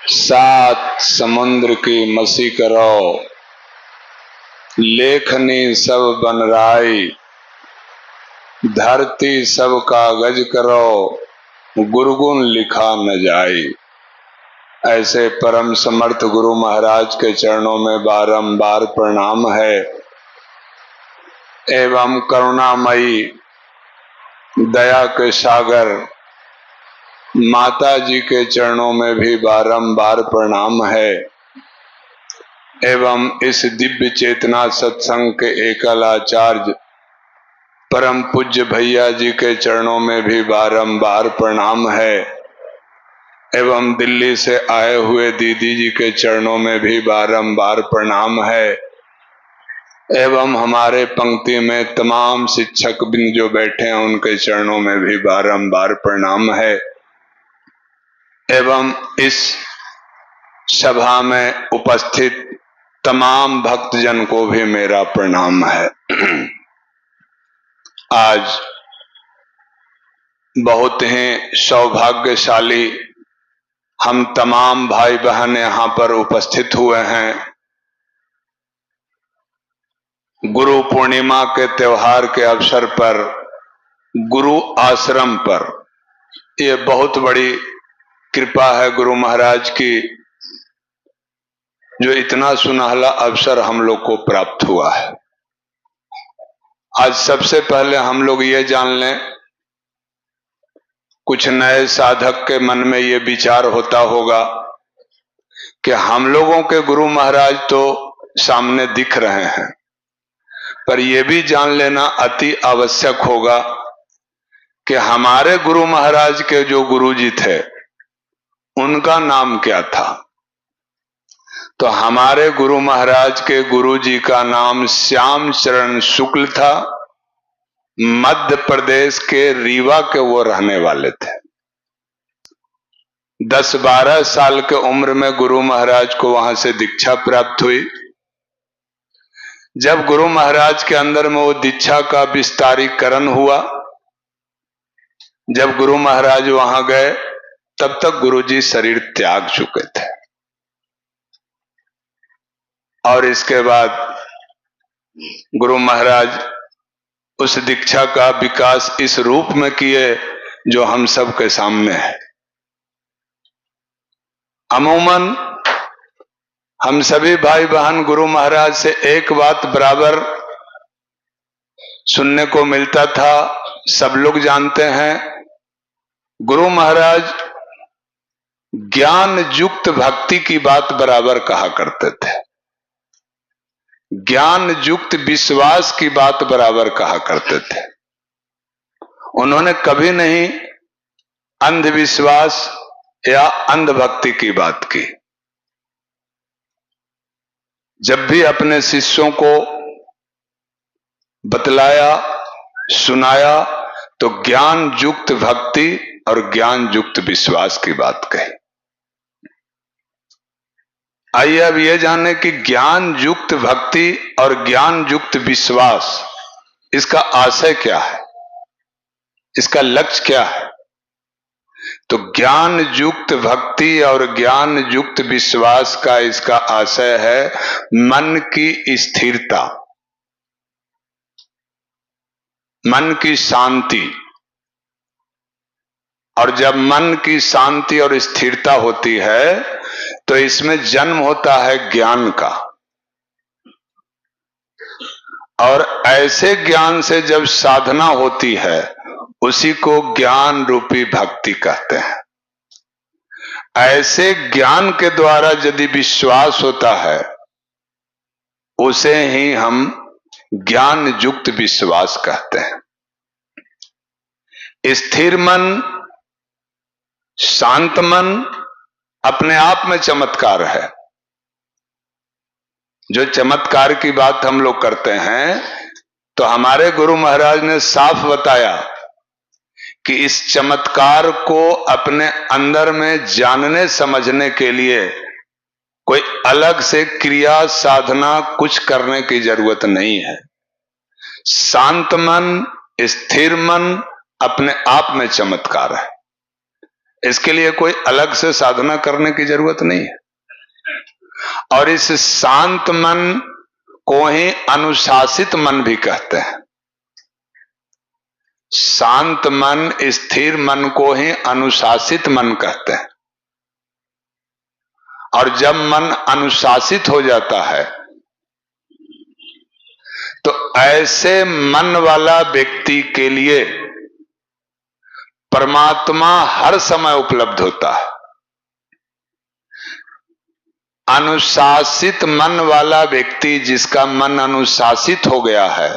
सात समुद्र की मसी करो, लेखनी सब बनराई, धरती सब कागज करो, गुरुगुण लिखा न जाई। ऐसे परम समर्थ गुरु महाराज के चरणों में बारंबार प्रणाम है एवं करुणामयी दया के सागर माता जी के चरणों में भी बारंबार प्रणाम है एवं इस दिव्य चेतना सत्संग के एकल आचार्य परम पूज्य भैया जी के चरणों में भी बारंबार प्रणाम है एवं दिल्ली से आए हुए दीदी जी के चरणों में भी बारंबार प्रणाम है एवं हमारे पंक्ति में तमाम शिक्षक बिन जो बैठे हैं उनके चरणों में भी बारंबार प्रणाम है एवं इस सभा में उपस्थित तमाम भक्तजन को भी मेरा प्रणाम है। आज बहुत ही सौभाग्यशाली हम तमाम भाई बहन यहाँ पर उपस्थित हुए हैं। गुरु पूर्णिमा के त्योहार के अवसर पर गुरु आश्रम पर ये बहुत बड़ी कृपा है गुरु महाराज की, जो इतना सुनहला अवसर हम लोग को प्राप्त हुआ है। आज सबसे पहले हम लोग ये जान लें, कुछ नए साधक के मन में ये विचार होता होगा कि हम लोगों के गुरु महाराज तो सामने दिख रहे हैं, पर यह भी जान लेना अति आवश्यक होगा कि हमारे गुरु महाराज के जो गुरु जी थे उनका नाम क्या था। तो हमारे गुरु महाराज के गुरु जी का नाम श्याम चरण शुक्ल था। मध्य प्रदेश के रीवा के वो रहने वाले थे। 10-12 साल के उम्र में गुरु महाराज को वहां से दीक्षा प्राप्त हुई। जब गुरु महाराज के अंदर में वो दीक्षा का विस्तारीकरण हुआ, जब गुरु महाराज वहां गए तब तक गुरु जी शरीर त्याग चुके थे और इसके बाद गुरु महाराज उस दीक्षा का विकास इस रूप में किए जो हम सब के सामने है। अमूमन हम सभी भाई बहन गुरु महाराज से एक बात बराबर सुनने को मिलता था, सब लोग जानते हैं, गुरु महाराज ज्ञान युक्त भक्ति की बात बराबर कहा करते थे, ज्ञान युक्त विश्वास की बात बराबर कहा करते थे। उन्होंने कभी नहीं अंधविश्वास या अंधभक्ति की बात की। जब भी अपने शिष्यों को बतलाया, सुनाया तो ज्ञान युक्त भक्ति और ज्ञान युक्त विश्वास की बात कही। आइए अब यह जाने कि ज्ञान युक्त भक्ति और ज्ञान युक्त विश्वास, इसका आशय क्या है, इसका लक्ष्य क्या है। तो ज्ञान युक्त भक्ति और ज्ञान युक्त विश्वास का इसका आशय है मन की स्थिरता, मन की शांति। और जब मन की शांति और स्थिरता होती है तो इसमें जन्म होता है ज्ञान का, और ऐसे ज्ञान से जब साधना होती है उसी को ज्ञान रूपी भक्ति कहते हैं। ऐसे ज्ञान के द्वारा यदि विश्वास होता है उसे ही हम ज्ञान युक्त विश्वास कहते हैं। स्थिर मन, शांत मन अपने आप में चमत्कार है। जो चमत्कार की बात हम लोग करते हैं तो हमारे गुरु महाराज ने साफ बताया कि इस चमत्कार को अपने अंदर में जानने समझने के लिए कोई अलग से क्रिया साधना कुछ करने की जरूरत नहीं है। शांत मन, स्थिर मन अपने आप में चमत्कार है। इसके लिए कोई अलग से साधना करने की जरूरत नहीं है। और इस शांत मन को ही अनुशासित मन भी कहते हैं। शांत मन, स्थिर मन को ही अनुशासित मन कहते हैं। और जब मन अनुशासित हो जाता है तो ऐसे मन वाला व्यक्ति के लिए परमात्मा हर समय उपलब्ध होता है। अनुशासित मन वाला व्यक्ति, जिसका मन अनुशासित हो गया है,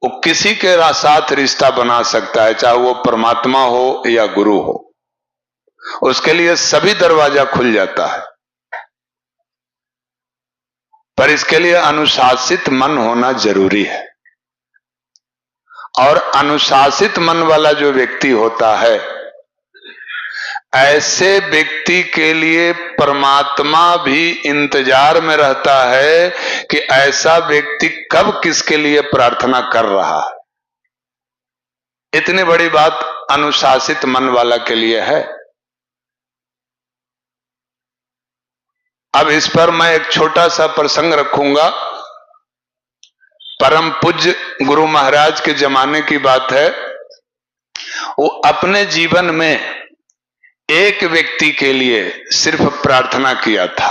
वो किसी के साथ रिश्ता बना सकता है, चाहे वो परमात्मा हो या गुरु हो। उसके लिए सभी दरवाजा खुल जाता है। पर इसके लिए अनुशासित मन होना जरूरी है। और अनुशासित मन वाला जो व्यक्ति होता है, ऐसे व्यक्ति के लिए परमात्मा भी इंतजार में रहता है कि ऐसा व्यक्ति कब किसके लिए प्रार्थना कर रहा है। इतनी बड़ी बात अनुशासित मन वाला के लिए है। अब इस पर मैं एक छोटा सा प्रसंग रखूंगा। परम पूज्य गुरु महाराज के जमाने की बात है। वो अपने जीवन में एक व्यक्ति के लिए सिर्फ प्रार्थना किया था।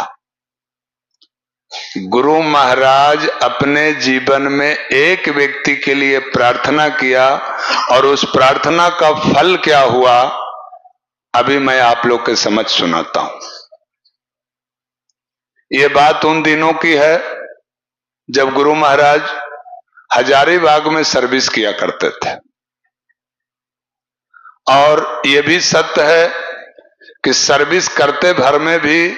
गुरु महाराज अपने जीवन में एक व्यक्ति के लिए प्रार्थना किया, और उस प्रार्थना का फल क्या हुआ, अभी मैं आप लोग के समझ सुनाता हूं। ये बात उन दिनों की है जब गुरु महाराज हजारीबाग में सर्विस किया करते थे। और ये भी सत्य है कि सर्विस करते भर में भी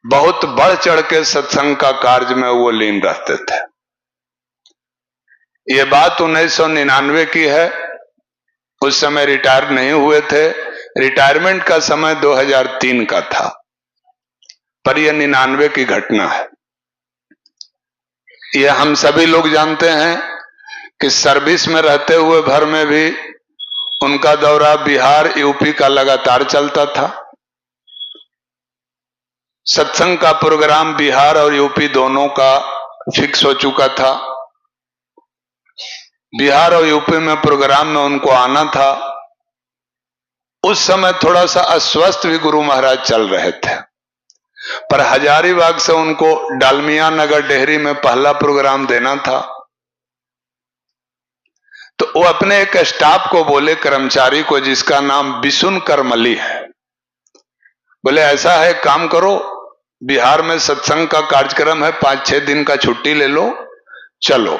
बहुत बढ़ चढ़ के सत्संग का कार्य में वो लीन रहते थे। ये बात 1999 की है। उस समय रिटायर नहीं हुए थे। रिटायरमेंट का समय 2003 का था, पर यह 99 की घटना है। यह हम सभी लोग जानते हैं कि सर्विस में रहते हुए भर में भी उनका दौरा बिहार यूपी का लगातार चलता था। सत्संग का प्रोग्राम बिहार और यूपी दोनों का फिक्स हो चुका था। बिहार और यूपी में प्रोग्राम में उनको आना था। उस समय थोड़ा सा अस्वस्थ भी गुरु महाराज चल रहे थे, पर हजारीबाग से उनको डालमिया नगर डेहरी में पहला प्रोग्राम देना था। तो वो अपने एक स्टाफ को बोले, कर्मचारी को, जिसका नाम बिशुन करमली है, बोले ऐसा है, काम करो, बिहार में सत्संग का कार्यक्रम है, 5-6 दिन का छुट्टी ले लो, चलो।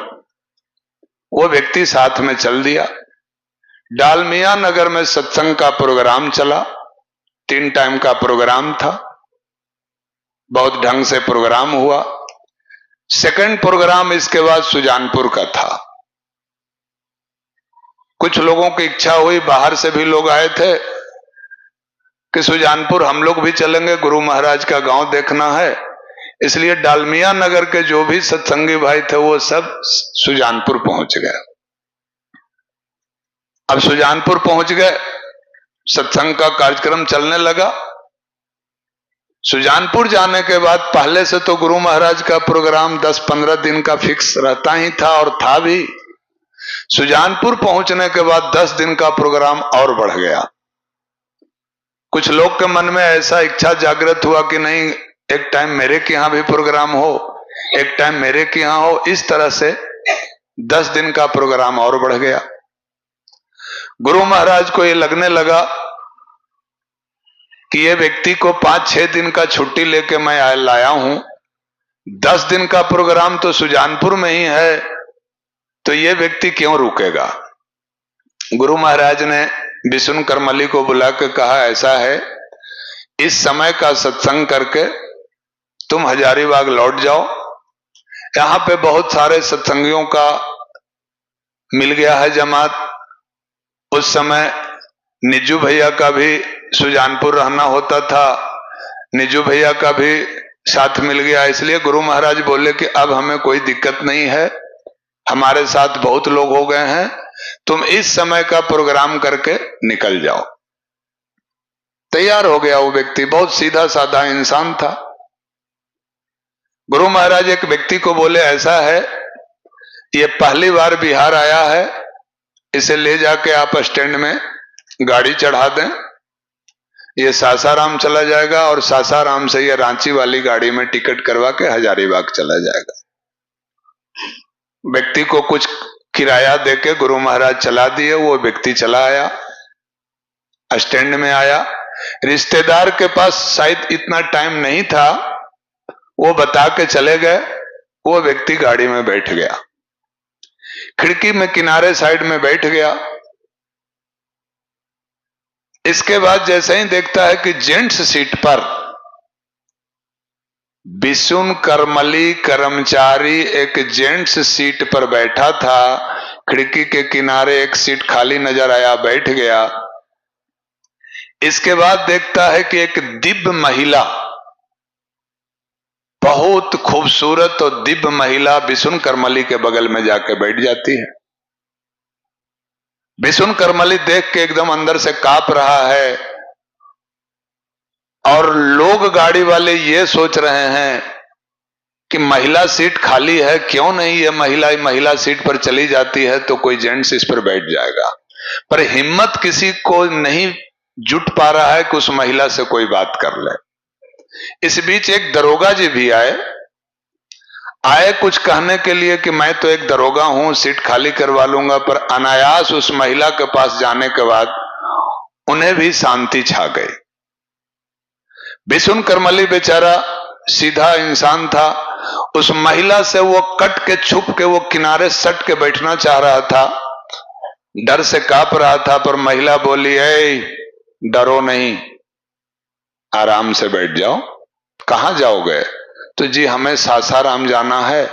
वो व्यक्ति साथ में चल दिया। डालमिया नगर में सत्संग का प्रोग्राम चला। 3 टाइम का प्रोग्राम था। बहुत ढंग से प्रोग्राम हुआ। सेकंड प्रोग्राम इसके बाद सुजानपुर का था। कुछ लोगों की इच्छा हुई, बाहर से भी लोग आए थे कि सुजानपुर हम लोग भी चलेंगे, गुरु महाराज का गांव देखना है। इसलिए डालमिया नगर के जो भी सत्संगी भाई थे वो सब सुजानपुर पहुंच गए। अब सुजानपुर पहुंच गए, सत्संग का कार्यक्रम चलने लगा। सुजानपुर जाने के बाद पहले से तो गुरु महाराज का प्रोग्राम 10-15 दिन का फिक्स रहता ही था, और था भी। सुजानपुर पहुंचने के बाद 10 दिन का प्रोग्राम और बढ़ गया। कुछ लोग के मन में ऐसा इच्छा जागृत हुआ कि नहीं, एक टाइम मेरे के यहां भी प्रोग्राम हो, एक टाइम मेरे के यहां हो। इस तरह से 10 दिन का प्रोग्राम और बढ़ गया। गुरु महाराज को ये लगने लगा कि ये व्यक्ति को 5-6 दिन का छुट्टी लेके मैं लाया हूं, 10 दिन का प्रोग्राम तो सुजानपुर में ही है, तो ये व्यक्ति क्यों रुकेगा। गुरु महाराज ने बिशुन करमली को बुला के कहा, ऐसा है, इस समय का सत्संग करके तुम हजारीबाग लौट जाओ। यहां पे बहुत सारे सत्संगियों का मिल गया है जमात। उस समय निज्जू भैया का भी सुजानपुर रहना होता था, निज्जू भैया का भी साथ मिल गया। इसलिए गुरु महाराज बोले कि अब हमें कोई दिक्कत नहीं है, हमारे साथ बहुत लोग हो गए हैं, तुम इस समय का प्रोग्राम करके निकल जाओ। तैयार हो गया वो व्यक्ति, बहुत सीधा साधा इंसान था। गुरु महाराज एक व्यक्ति को बोले, ऐसा है ये पहली बार बिहार आया है, इसे ले जाके आप स्टैंड में गाड़ी चढ़ा दें, ये सासाराम चला जाएगा और सासाराम से ये रांची वाली गाड़ी में टिकट करवा के हजारीबाग चला जाएगा। व्यक्ति को कुछ किराया देके गुरु महाराज चला दिए। वो व्यक्ति चला आया, स्टैंड में आया, रिश्तेदार के पास शायद इतना टाइम नहीं था, वो बता के चले गए। वो व्यक्ति गाड़ी में बैठ गया, खिड़की में किनारे साइड में बैठ गया। इसके बाद जैसे ही देखता है कि जेंट्स सीट पर बिशुन करमली कर्मचारी एक जेंट्स सीट पर बैठा था, खिड़की के किनारे एक सीट खाली नजर आया, बैठ गया। इसके बाद देखता है कि एक दिव्य महिला, बहुत खूबसूरत और दिव्य महिला बिशुन करमली के बगल में जाके बैठ जाती है। बिशुन करमली देख के एकदम अंदर से कांप रहा है और लोग गाड़ी वाले ये सोच रहे हैं कि महिला सीट खाली है, क्यों नहीं ये महिला सीट पर चली जाती है तो कोई जेंट्स इस पर बैठ जाएगा। पर हिम्मत किसी को नहीं जुट पा रहा है कि उस महिला से कोई बात कर ले। इस बीच एक दरोगा जी भी आए कुछ कहने के लिए कि मैं तो एक दरोगा हूं, सीट खाली करवा लूंगा। पर अनायास उस महिला के पास जाने के बाद उन्हें भी शांति छा गई। बिशुन करमली बेचारा सीधा इंसान था, उस महिला से वो कट के छुप के वो किनारे सट के बैठना चाह रहा था, डर से कांप रहा था। पर महिला बोली, ऐ डरो नहीं, आराम से बैठ जाओ। कहां जाओगे? तो जी हमें सासाराम जाना है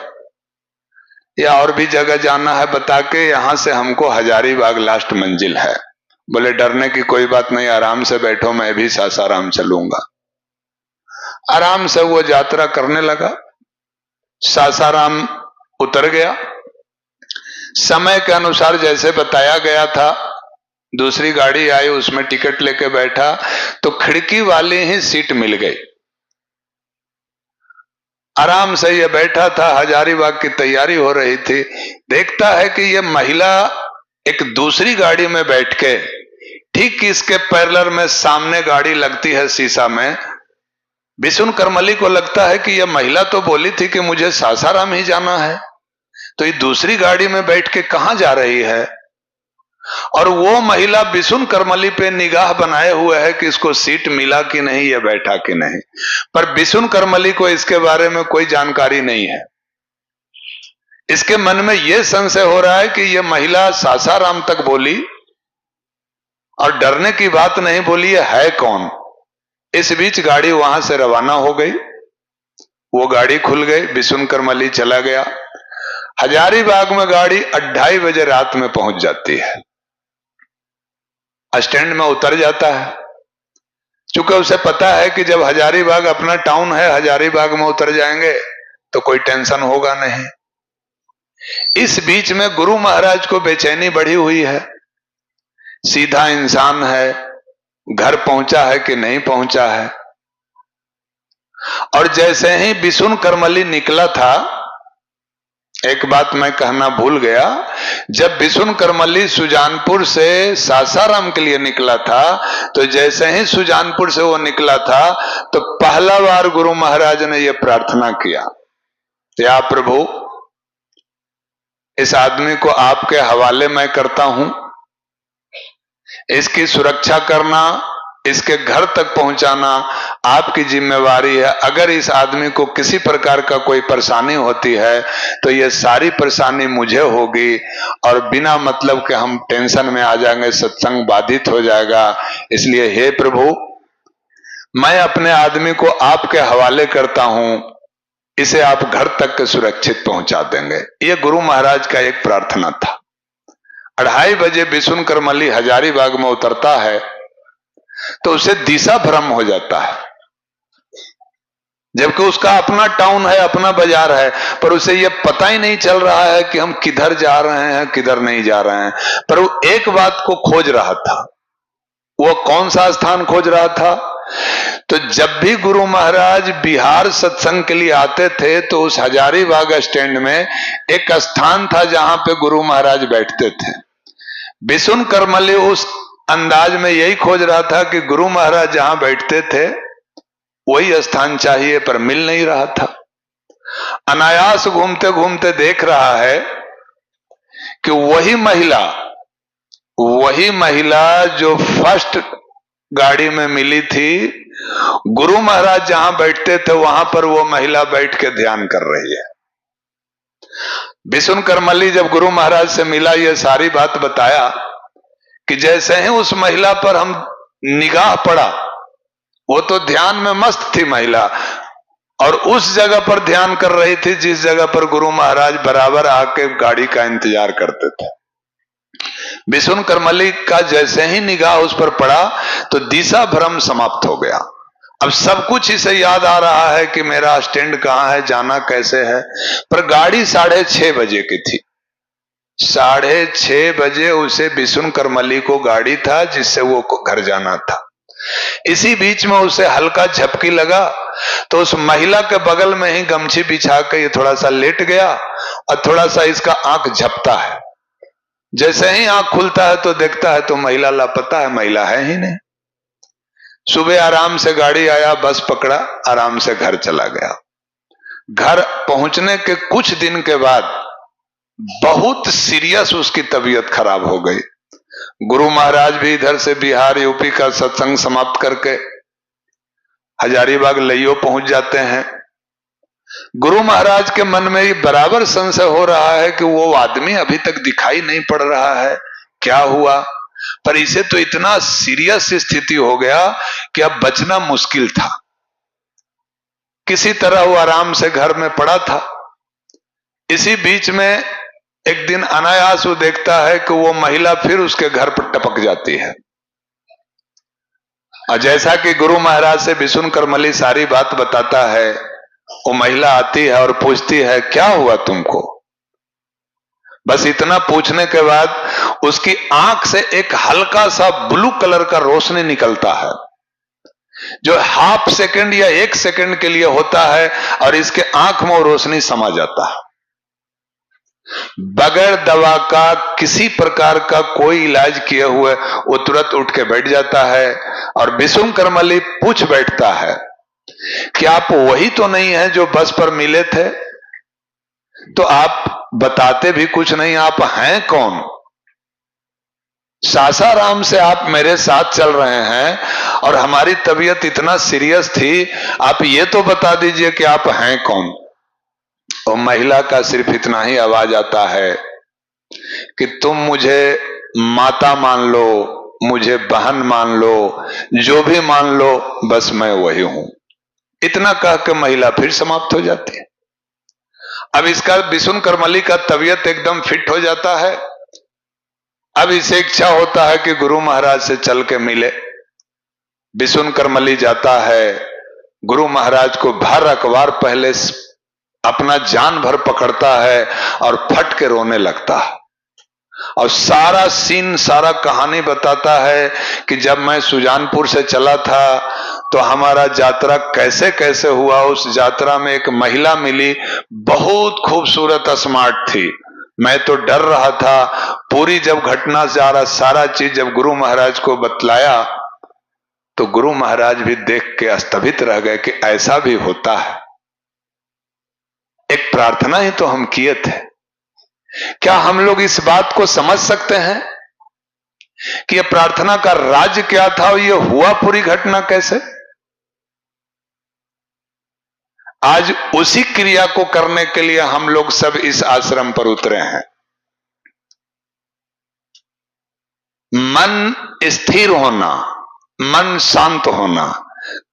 या और भी जगह जाना है, बता के यहां से हमको हजारीबाग लास्ट मंजिल है। बोले डरने की कोई बात नहीं, आराम से बैठो, मैं भी सासाराम चलूंगा। आराम से वो यात्रा करने लगा, सासाराम उतर गया। समय के अनुसार जैसे बताया गया था, दूसरी गाड़ी आई, उसमें टिकट लेके बैठा तो खिड़की वाली ही सीट मिल गई। आराम से ये बैठा था, हजारीबाग की तैयारी हो रही थी। देखता है कि ये महिला एक दूसरी गाड़ी में बैठ के, ठीक इसके पैरेलल में सामने गाड़ी लगती है शीशा में। बिशुन करमली को लगता है कि यह महिला तो बोली थी कि मुझे सासाराम ही जाना है, तो ये दूसरी गाड़ी में बैठ के कहां जा रही है। और वो महिला बिशुन करमली पे निगाह बनाए हुए है कि इसको सीट मिला कि नहीं, या बैठा कि नहीं। पर बिशुन करमली को इसके बारे में कोई जानकारी नहीं है। इसके मन में यह संशय हो रहा है कि यह महिला सासाराम तक बोली और डरने की बात नहीं बोली, है कौन। इस बीच गाड़ी वहां से रवाना हो गई, वो गाड़ी खुल गई, बिशुन करमली चला गया। हजारीबाग में गाड़ी 2:30 बजे रात में पहुंच जाती है, स्टैंड में उतर जाता है। चूंकि उसे पता है कि जब हजारीबाग अपना टाउन है, हजारीबाग में उतर जाएंगे तो कोई टेंशन होगा नहीं। इस बीच में गुरु महाराज को बेचैनी बढ़ी हुई है, सीधा इंसान है, घर पहुंचा है कि नहीं पहुंचा है। और जैसे ही बिशुन करमली निकला था, एक बात मैं कहना भूल गया, जब बिशुन करमली सुजानपुर से सासाराम के लिए निकला था, तो जैसे ही सुजानपुर से वो निकला था तो पहला बार गुरु महाराज ने यह प्रार्थना किया, या प्रभु इस आदमी को आपके हवाले मैं करता हूं, इसकी सुरक्षा करना, इसके घर तक पहुंचाना आपकी जिम्मेवारी है। अगर इस आदमी को किसी प्रकार का कोई परेशानी होती है तो ये सारी परेशानी मुझे होगी और बिना मतलब के हम टेंशन में आ जाएंगे, सत्संग बाधित हो जाएगा। इसलिए हे प्रभु, मैं अपने आदमी को आपके हवाले करता हूं, इसे आप घर तक के सुरक्षित पहुंचा देंगे। ये गुरु महाराज का एक प्रार्थना था। 2:30 बजे बिशुन करमली हजारीबाग में उतरता है तो उसे दिशा भ्रम हो जाता है, जबकि उसका अपना टाउन है, अपना बाजार है, पर उसे यह पता ही नहीं चल रहा है कि हम किधर जा रहे हैं, किधर नहीं जा रहे हैं। पर वो एक बात को खोज रहा था, वो कौन सा स्थान खोज रहा था? तो जब भी गुरु महाराज बिहार सत्संग के लिए आते थे तो उस हजारीबाग स्टैंड में एक स्थान था जहां पे गुरु महाराज बैठते थे। बिशुन करमली उस अंदाज में यही खोज रहा था कि गुरु महाराज जहां बैठते थे वही स्थान चाहिए, पर मिल नहीं रहा था। अनायास घूमते घूमते देख रहा है कि वही महिला जो फर्स्ट गाड़ी में मिली थी, गुरु महाराज जहां बैठते थे वहां पर वो महिला बैठ के ध्यान कर रही है। बिशुन करमली जब गुरु महाराज से मिला, ये सारी बात बताया कि जैसे ही उस महिला पर हम निगाह पड़ा, वो तो ध्यान में मस्त थी महिला, और उस जगह पर ध्यान कर रही थी जिस जगह पर गुरु महाराज बराबर आके गाड़ी का इंतजार करते थे। बिशुन करमली का जैसे ही निगाह उस पर पड़ा तो दिशा भ्रम समाप्त हो गया। अब सब कुछ इसे याद आ रहा है कि मेरा स्टैंड कहाँ है, जाना कैसे है, पर गाड़ी 6:30 बजे की थी। 6:30 बजे उसे बिशुन करमली को गाड़ी था जिससे वो घर जाना था। इसी बीच में उसे हल्का झपकी लगा तो उस महिला के बगल में ही गमछी बिछा के ये थोड़ा सा लेट गया और थोड़ा सा इसका आंख झपता है। जैसे ही आंख खुलता है तो देखता है तो महिला लापता है, महिला है ही नहीं। सुबह आराम से गाड़ी आया, बस पकड़ा, आराम से घर चला गया। घर पहुंचने के कुछ दिन के बाद बहुत सीरियस उसकी तबीयत खराब हो गई। गुरु महाराज भी इधर से बिहार यूपी का सत्संग समाप्त करके हजारीबाग लइयो पहुंच जाते हैं। गुरु महाराज के मन में ये बराबर संशय हो रहा है कि वो आदमी अभी तक दिखाई नहीं पड़ रहा है, क्या हुआ? पर इसे तो इतना सीरियस स्थिति हो गया कि अब बचना मुश्किल था। किसी तरह वो आराम से घर में पड़ा था। इसी बीच में एक दिन अनायास वो देखता है कि वो महिला फिर उसके घर पर टपक जाती है। और जैसा कि गुरु महाराज से बिशुन करमली सारी बात बताता है, वो महिला आती है और पूछती है, क्या हुआ तुमको? बस इतना पूछने के बाद उसकी आंख से एक हल्का सा ब्लू कलर का रोशनी निकलता है, जो हाफ सेकंड या 1 सेकंड के लिए होता है, और इसके आंख में वो रोशनी समा जाता है। बगैर दवा का, किसी प्रकार का कोई इलाज किए हुए वो तुरंत उठ के बैठ जाता है और बिशुन करमली पूछ बैठता है कि आप वही तो नहीं है जो बस पर मिले थे? तो आप बताते भी कुछ नहीं, आप हैं कौन? सासाराम से आप मेरे साथ चल रहे हैं और हमारी तबीयत इतना सीरियस थी, आप ये तो बता दीजिए कि आप हैं कौन? और महिला का सिर्फ इतना ही आवाज आता है कि तुम मुझे माता मान लो, मुझे बहन मान लो, जो भी मान लो, बस मैं वही हूं। इतना कह के महिला फिर समाप्त हो जाती है। अब इसका बिशुन करमली का तबीयत एकदम फिट हो जाता है। अब इसे इच्छा होता है कि गुरु महाराज से चल के मिले। बिशुन करमली जाता है, गुरु महाराज को भर अखबार पहले अपना जान भर पकड़ता है और फट के रोने लगता है और सारा सीन, सारा कहानी बताता है कि जब मैं सुजानपुर से चला था तो हमारा यात्रा कैसे कैसे हुआ। उस यात्रा में एक महिला मिली, बहुत खूबसूरत, स्मार्ट थी। मैं तो डर रहा था। पूरी जब घटना सारा चीज जब गुरु महाराज को बतलाया तो गुरु महाराज भी देख के स्तंभित रह गए कि ऐसा भी होता है। एक प्रार्थना ही तो हम किए थे। क्या हम लोग इस बात को समझ सकते हैं कि यह प्रार्थना का राज क्या था और यह हुआ पूरी घटना कैसे? आज उसी क्रिया को करने के लिए हम लोग सब इस आश्रम पर उतरे हैं। मन स्थिर होना, मन शांत होना।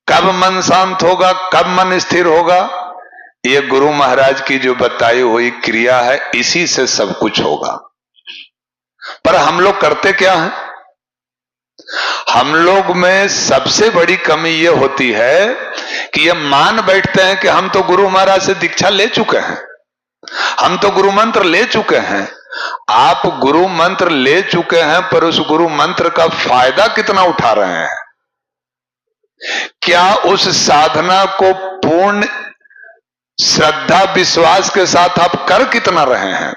कब मन शांत होगा, कब मन स्थिर होगा, ये गुरु महाराज की जो बताई हुई क्रिया है, इसी से सब कुछ होगा। पर हम लोग करते क्या हैं? हम लोग में सबसे बड़ी कमी ये होती है कि ये मान बैठते हैं कि हम तो गुरु महाराज से दीक्षा ले चुके हैं, हम तो गुरु मंत्र ले चुके हैं, आप गुरु मंत्र ले चुके हैं, पर उस गुरु मंत्र का फायदा कितना उठा रहे हैं? क्या उस साधना को पूर्ण श्रद्धा विश्वास के साथ आप कर कितना रहे हैं?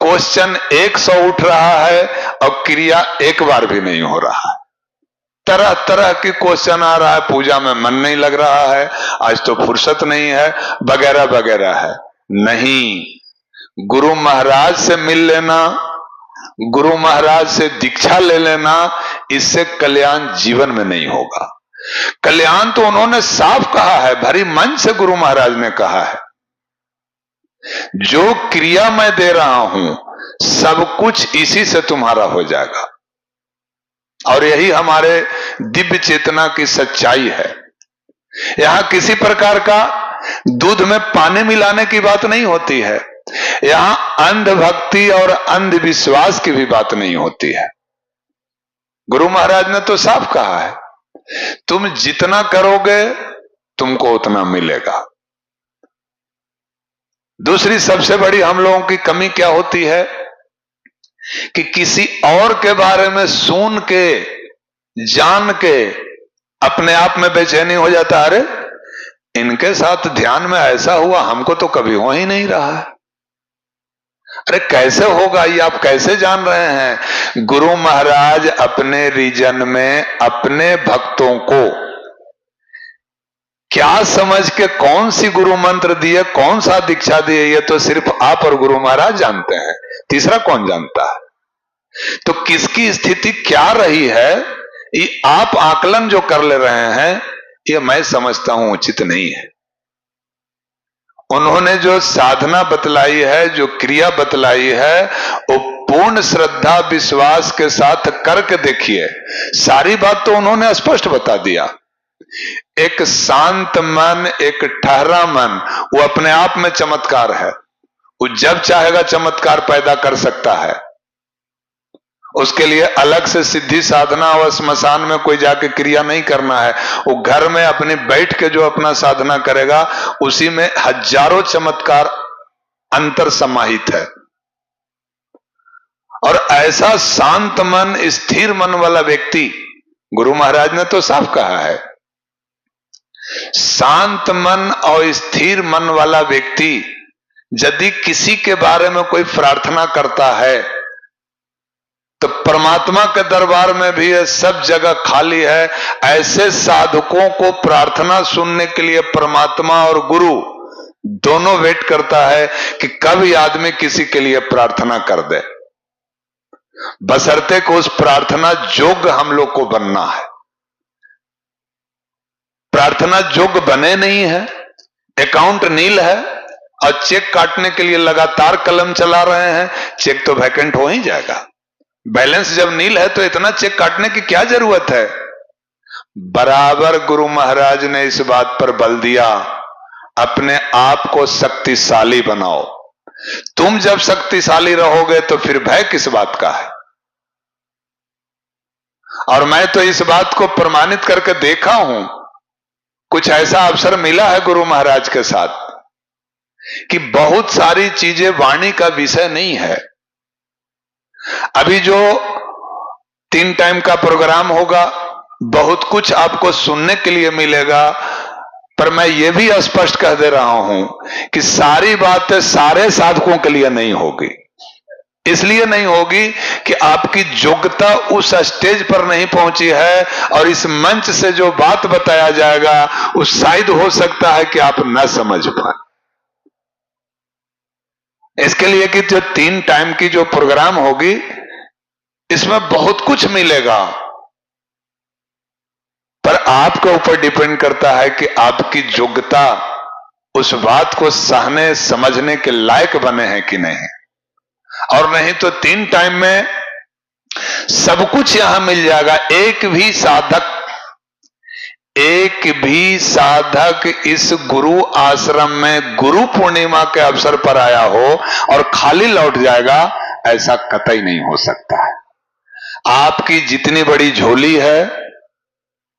क्वेश्चन 100 उठ रहा है और क्रिया एक बार भी नहीं हो रहा है। तरह तरह के क्वेश्चन आ रहा है, पूजा में मन नहीं लग रहा है, आज तो फुर्सत नहीं है, वगैरह वगैरह है। नहीं, गुरु महाराज से मिल लेना, गुरु महाराज से दीक्षा ले लेना, इससे कल्याण जीवन में नहीं होगा। कल्याण तो उन्होंने साफ कहा है, भरी मन से गुरु महाराज ने कहा है, जो क्रिया मैं दे रहा हूं सब कुछ इसी से तुम्हारा हो जाएगा। और यही हमारे दिव्य चेतना की सच्चाई है। यहां किसी प्रकार का दूध में पानी मिलाने की बात नहीं होती है, यहां अंधभक्ति और अंधविश्वास की भी बात नहीं होती है। गुरु महाराज ने तो साफ कहा है, तुम जितना करोगे तुमको उतना मिलेगा। दूसरी सबसे बड़ी हम लोगों की कमी क्या होती है कि किसी और के बारे में सुन के जान के अपने आप में बेचैनी हो जाता, अरे इनके साथ ध्यान में ऐसा हुआ, हमको तो कभी हो ही नहीं रहा है। अरे कैसे होगा, ये आप कैसे जान रहे हैं? गुरु महाराज अपने रीजन में अपने भक्तों को क्या समझ के कौन सी गुरु मंत्र दिए, कौन सा दीक्षा दिए, ये तो सिर्फ आप और गुरु महाराज जानते हैं, तीसरा कौन जानता है? तो किसकी स्थिति क्या रही है, ये आप आकलन जो कर ले रहे हैं, ये मैं समझता हूं उचित नहीं है। उन्होंने जो साधना बतलाई है, जो क्रिया बतलाई है, वो पूर्ण श्रद्धा विश्वास के साथ करके देखिए। सारी बात तो उन्होंने स्पष्ट बता दिया। एक शांत मन, एक ठहरा मन, वो अपने आप में चमत्कार है। वो जब चाहेगा चमत्कार पैदा कर सकता है। उसके लिए अलग से सिद्धि साधना और स्मशान में कोई जाके क्रिया नहीं करना है। वो घर में अपने बैठ के जो अपना साधना करेगा, उसी में हजारों चमत्कार अंतर समाहित है। और ऐसा शांत मन, स्थिर मन वाला व्यक्ति, गुरु महाराज ने तो साफ कहा है, शांत मन और स्थिर मन वाला व्यक्ति यदि किसी के बारे में कोई प्रार्थना करता है तो परमात्मा के दरबार में भी है, सब जगह खाली है। ऐसे साधकों को प्रार्थना सुनने के लिए परमात्मा और गुरु दोनों वेट करता है कि कब ये आदमी किसी के लिए प्रार्थना कर दे, बशर्ते को उस प्रार्थना योग्य हम लोग को बनना है। प्रार्थना योग्य बने नहीं है, अकाउंट नील है और चेक काटने के लिए लगातार कलम चला रहे हैं, चेक तो वैकेंट हो ही जाएगा। बैलेंस जब नील है तो इतना चेक काटने की क्या जरूरत है? बराबर गुरु महाराज ने इस बात पर बल दिया, अपने आप को शक्तिशाली बनाओ। तुम जब शक्तिशाली रहोगे तो फिर भय किस बात का है? और मैं तो इस बात को प्रमाणित करके देखा हूं। कुछ ऐसा अवसर मिला है गुरु महाराज के साथ कि बहुत सारी चीजें वाणी का विषय नहीं है। अभी जो 3 टाइम का प्रोग्राम होगा, बहुत कुछ आपको सुनने के लिए मिलेगा, पर मैं ये भी स्पष्ट कह दे रहा हूं कि सारी बातें सारे साधकों के लिए नहीं होगी। इसलिए नहीं होगी कि आपकी योग्यता उस स्टेज पर नहीं पहुंची है, और इस मंच से जो बात बताया जाएगा उस शायद हो सकता है कि आप न समझ पाए। इसके लिए कि जो 3 टाइम की जो प्रोग्राम होगी, इसमें बहुत कुछ मिलेगा, पर आपके ऊपर डिपेंड करता है कि आपकी योग्यता उस बात को सहने समझने के लायक बने हैं कि नहीं। और नहीं तो 3 टाइम में सब कुछ यहां मिल जाएगा। एक भी साधक इस गुरु आश्रम में गुरु पूर्णिमा के अवसर पर आया हो और खाली लौट जाएगा, ऐसा कतई नहीं हो सकता है। आपकी जितनी बड़ी झोली है,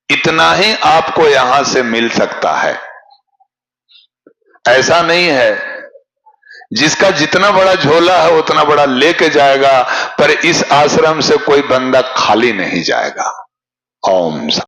इतना ही आपको यहां से मिल सकता है। ऐसा नहीं है जिसका जितना बड़ा झोला है उतना बड़ा लेके जाएगा, पर इस आश्रम से कोई बंदा खाली नहीं जाएगा। ओम।